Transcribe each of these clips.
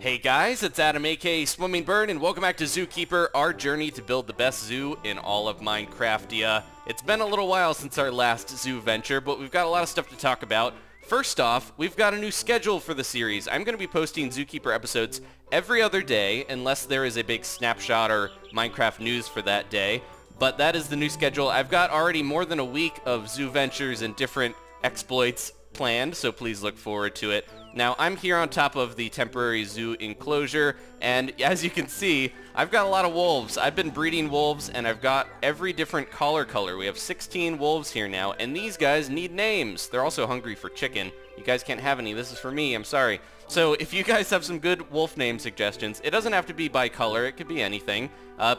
Hey guys, it's Adam aka Swimming Bird, and welcome back to Zookeeper, our journey to build the best zoo in all of Minecraftia. It's been a little while since our last zoo venture, but we've got a lot of stuff to talk about. First off, we've got a new schedule for the series. I'm going to be posting Zookeeper episodes every other day, unless there is a big snapshot or Minecraft news for that day. But that is the new schedule. I've got already more than a week of zoo ventures and different exploits planned, so please look forward to it. Now, I'm here on top of the temporary zoo enclosure, and as you can see, I've got a lot of wolves. I've been breeding wolves, and I've got every different color. We have 16 wolves here now, and these guys need names. They're also hungry for chicken. You guys can't have any. This is for me. I'm sorry. So if you guys have some good wolf name suggestions, it doesn't have to be by color. It could be anything.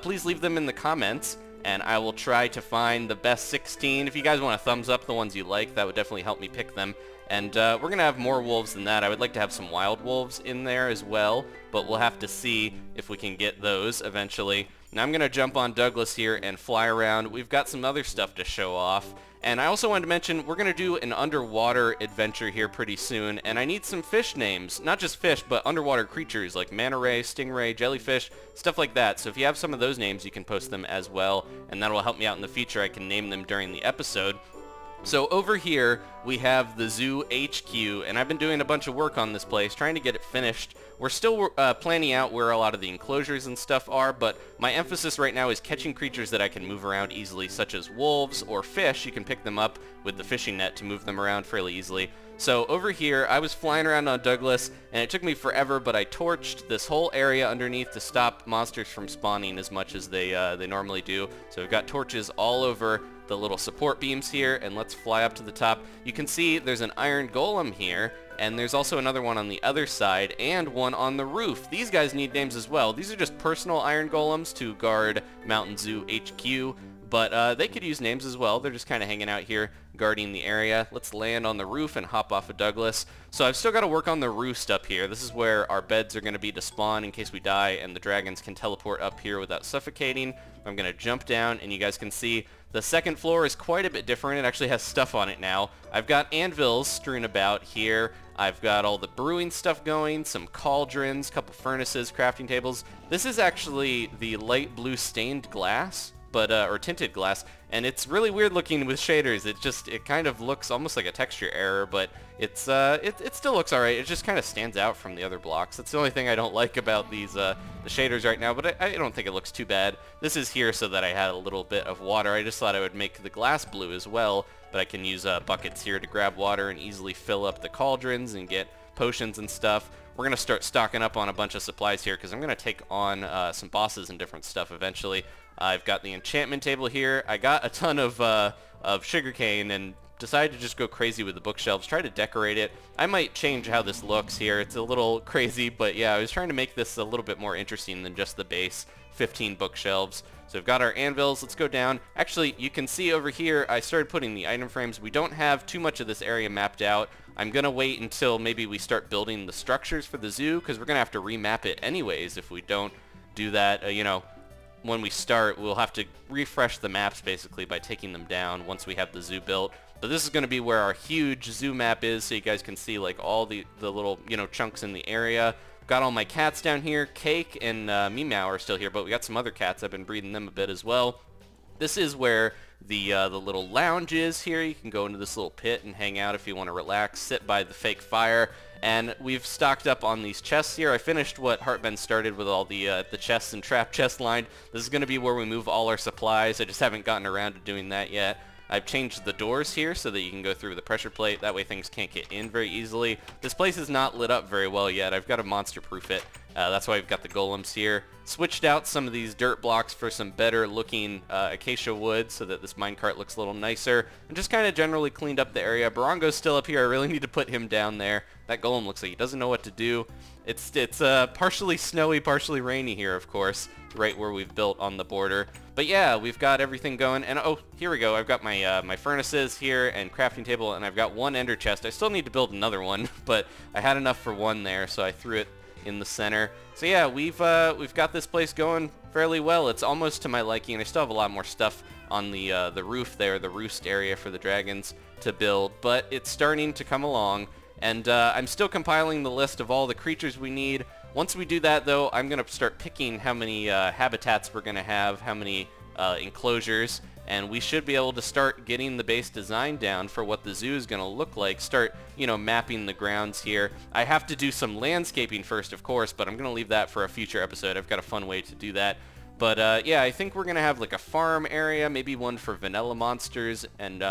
Please leave them in the comments, and I will try to find the best 16. If you guys want to thumbs up the ones you like, that would definitely help me pick them. And we're going to have more wolves than that. I would like to have some wild wolves in there as well, but we'll have to see if we can get those eventually. Now I'm going to jump on Douglas here and fly around. We've got some other stuff to show off. And I also wanted to mention we're going to do an underwater adventure here pretty soon, and I need some fish names. Not just fish, but underwater creatures like manta ray, stingray, jellyfish, stuff like that. So if you have some of those names, you can post them as well, and that will help me out in the future. I can name them during the episode. So over here, we have the Zoo HQ, and I've been doing a bunch of work on this place, trying to get it finished. We're still planning out where a lot of the enclosures and stuff are, but my emphasis right now is catching creatures that I can move around easily, such as wolves or fish. You can pick them up with the fishing net to move them around fairly easily. So over here, I was flying around on Douglas, and it took me forever, but I torched this whole area underneath to stop monsters from spawning as much as they normally do. So we've got torches all over the little support beams here, and let's fly up to the top. You can see there's an iron golem here, and there's also another one on the other side and one on the roof. These guys need names as well. These are just personal iron golems to guard Mountain Zoo HQ, but they could use names as well. They're just kind of hanging out here guarding the area. Let's land on the roof and hop off of Douglas. So I've still got to work on the roost up here. This is where our beds are going to be to spawn in case we die, and the dragons can teleport up here without suffocating. I'm going to jump down, and you guys can see the second floor is quite a bit different. It actually has stuff on it now. I've got anvils strewn about here. I've got all the brewing stuff going, some cauldrons, couple furnaces, crafting tables. This is actually the light blue stained glass, but or tinted glass, and it's really weird looking with shaders. It kind of looks almost like a texture error, but it still looks alright. It just kind of stands out from the other blocks. That's the only thing I don't like about these the shaders right now, but I don't think it looks too bad. This is here so that I had a little bit of water. I just thought I would make the glass blue as well, but I can use buckets here to grab water and easily fill up the cauldrons and get potions and stuff. We're going to start stocking up on a bunch of supplies here because I'm going to take on some bosses and different stuff eventually. I've got the enchantment table here. I got a ton of sugarcane and decided to just go crazy with the bookshelves, try to decorate it. I might change how this looks here. It's a little crazy, but yeah, I was trying to make this a little bit more interesting than just the base 15 bookshelves. So we've got our anvils. Let's go down. Actually, you can see over here, I started putting the item frames. We don't have too much of this area mapped out. I'm going to wait until maybe we start building the structures for the zoo, because we're going to have to remap it anyways if we don't do that, you know. When we start, we'll have to refresh the maps basically by taking them down once we have the zoo built. But this is going to be where our huge zoo map is, so you guys can see like all the little, you know, chunks in the area. Got all my cats down here. Cake and Meow are still here, but we got some other cats. I've been breeding them a bit as well. This is where the little lounge is here. You can go into this little pit and hang out if you want to relax, sit by the fake fire. And we've stocked up on these chests here. I finished what Heartbend started with all the chests and trap chest line. This is going to be where we move all our supplies. I just haven't gotten around to doing that yet. I've changed the doors here so that you can go through the pressure plate. That way things can't get in very easily. This place is not lit up very well yet. I've got to monster-proof it. That's why we've got the golems here. Switched out some of these dirt blocks for some better looking acacia wood so that this minecart looks a little nicer. And just kind of generally cleaned up the area. Barongo's still up here. I really need to put him down there. That golem looks like he doesn't know what to do. It's partially snowy, partially rainy here, of course, right where we've built on the border. But yeah, we've got everything going. And oh, here we go. I've got my my furnaces here and crafting table, and I've got one ender chest. I still need to build another one, but I had enough for one there, so I threw it in the center. So yeah, we've got this place going fairly well. It's almost to my liking. I still have a lot more stuff on the roof there, the roost area for the dragons to build, but it's starting to come along. And I'm still compiling the list of all the creatures we need. Once we do that, though, I'm going to start picking how many habitats we're going to have, how many enclosures, and we should be able to start getting the base design down for what the zoo is going to look like. Start, you know, mapping the grounds here. I have to do some landscaping first, of course, but I'm going to leave that for a future episode. I've got a fun way to do that. But yeah, I think we're going to have like a farm area, maybe one for vanilla monsters, and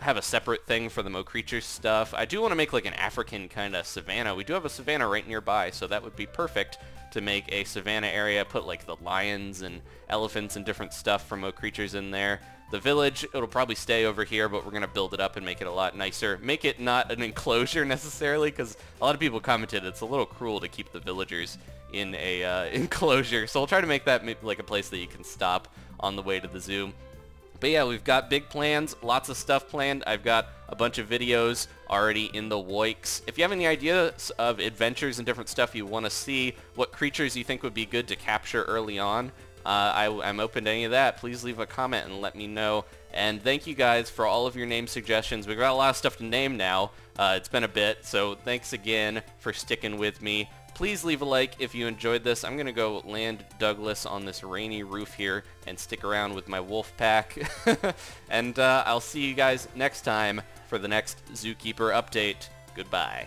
have a separate thing for the Mo Creatures stuff. I do want to make like an African kind of savanna. We do have a savanna right nearby, so that would be perfect to make a savanna area, put like the lions and elephants and different stuff from Mo Creatures in there. The village, it'll probably stay over here, but we're going to build it up and make it a lot nicer. Make it not an enclosure necessarily, because a lot of people commented it's a little cruel to keep the villagers in a enclosure. So we'll try to make that like a place that you can stop on the way to the zoo. But yeah, we've got big plans, lots of stuff planned. I've got a bunch of videos already in the Woiks. If you have any ideas of adventures and different stuff you want to see, what creatures you think would be good to capture early on, I'm open to any of that. Please leave a comment and let me know. And thank you guys for all of your name suggestions. We've got a lot of stuff to name now. It's been a bit, so thanks again for sticking with me. Please leave a like if you enjoyed this. I'm going to go land Douglas on this rainy roof here and stick around with my wolf pack. And I'll see you guys next time for the next Zookeeper update. Goodbye.